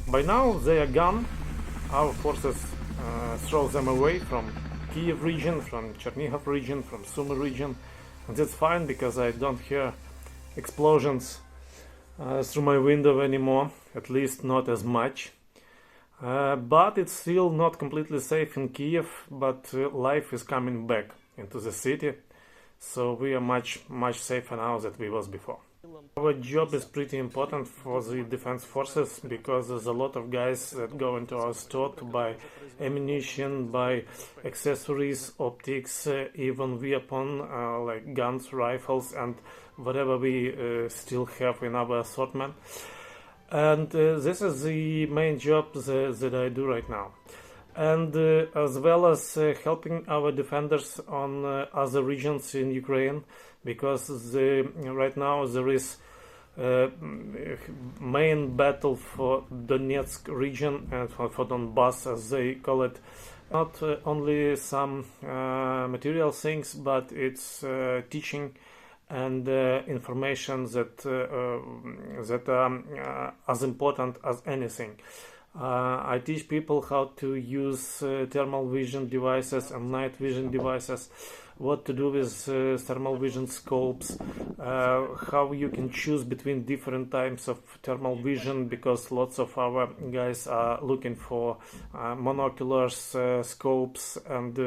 By now they are gone. Our forces throw them away from Kyiv region, from Chernihiv region, from Sumy region, and that's fine because I don't hear explosions through my window anymore, at least not as much. But it's still not completely safe in Kyiv, but life is coming back into the city, so we are much safer now than we was before. Our job is pretty important for the defense forces because there's a lot of guys that go into our store to buy ammunition, buy accessories, optics, even weapon like guns, rifles, and whatever we still have in our assortment. And this is the main job that I do right now. And as well as helping our defenders on other regions in Ukraine, because right now there is main battle for Donetsk region and for Donbass, as they call it. Not only some material things, but it's teaching and information that are as important as anything. I teach people how to use thermal vision devices and night vision devices, what to do with thermal vision scopes, how you can choose between different types of thermal vision, because lots of our guys are looking for monoculars, scopes, and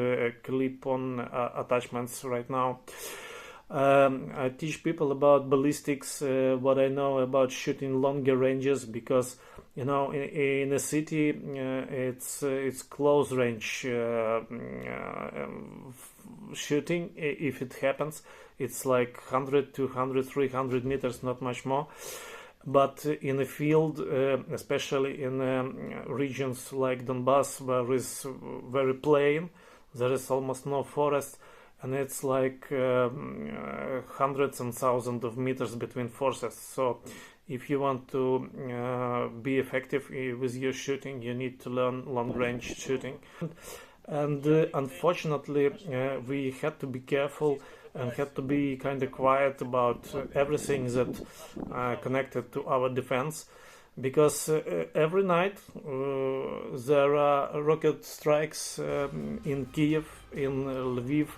clip-on attachments right now. I teach people about ballistics, what I know about shooting longer ranges, because you know in a city it's close range shooting. If it happens, it's like 100, 200, 300 meters, not much more. But in a field, especially in regions like Donbass, where it's very plain, there is almost no forest, and it's like hundreds and thousands of meters between forces. So if you want to be effective with your shooting, you need to learn long-range shooting. And unfortunately, we had to be careful and had to be kind of quiet about everything that connected to our defense, because every night there are rocket strikes in Kyiv, in Lviv,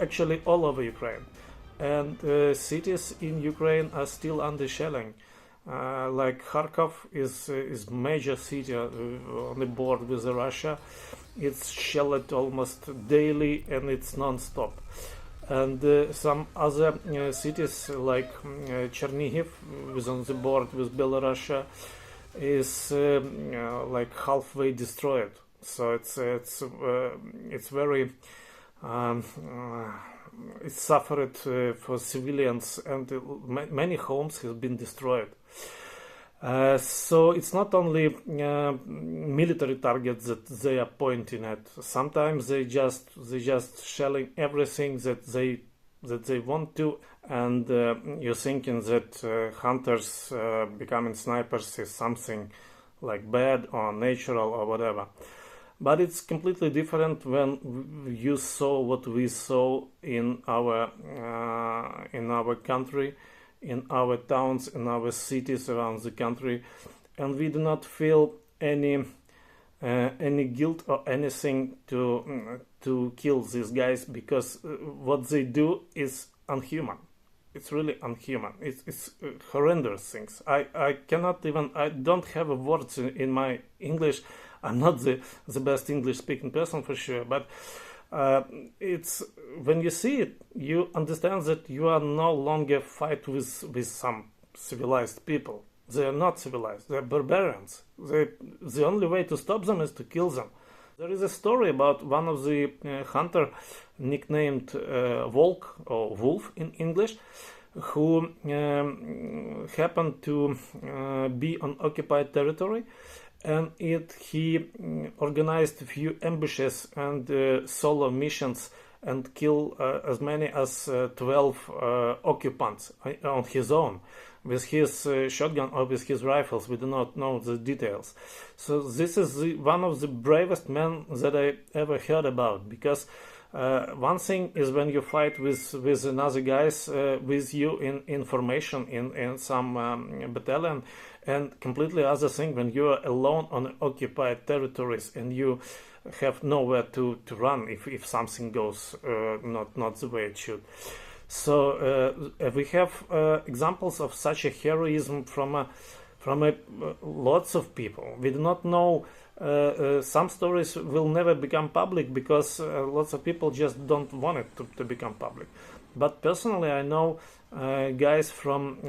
actually all over Ukraine, and cities in Ukraine are still under shelling. Like Kharkov is major city on the border with Russia. It's shelled almost daily and it's non-stop. And some other cities like Chernihiv, is on the border with Belarus, is like halfway destroyed. So it's very it suffered for civilians, and many homes have been destroyed. So it's not only military targets that they are pointing at. Sometimes they just shelling everything that they want to, and you're thinking that hunters becoming snipers is something like bad or natural or whatever. But it's completely different when you saw what we saw in our country, in our towns, in our cities around the country, and we do not feel any guilt or anything to kill these guys, because what they do is unhuman. It's really unhuman. It's horrendous things. I cannot even. I don't have words in my English. I'm not the best English speaking person for sure, but it's when you see it, you understand that you are no longer fight with some civilized people. They are not civilized. They are barbarians. The only way to stop them is to kill them. There is a story about one of the hunter nicknamed Volk or Wolf in English, who happened to be on occupied territory. And he organized a few ambushes and solo missions and killed as many as 12 occupants on his own with his shotgun or with his rifles. We do not know the details. So this is one of the bravest men that I ever heard about, because One thing is when you fight with another guys with you in information in some battalion, and completely other thing when you are alone on occupied territories and you have nowhere to run if something goes not the way it should. So we have examples of such a heroism from lots of people. We do not know. Some stories will never become public because lots of people just don't want it to become public. But personally, I know guys from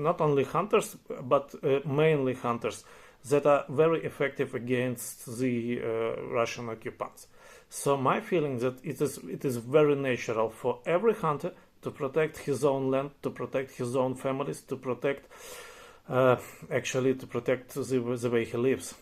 not only hunters but mainly hunters that are very effective against the Russian occupants. So my feeling that it is very natural for every hunter to protect his own land, to protect his own families, to protect the way he lives.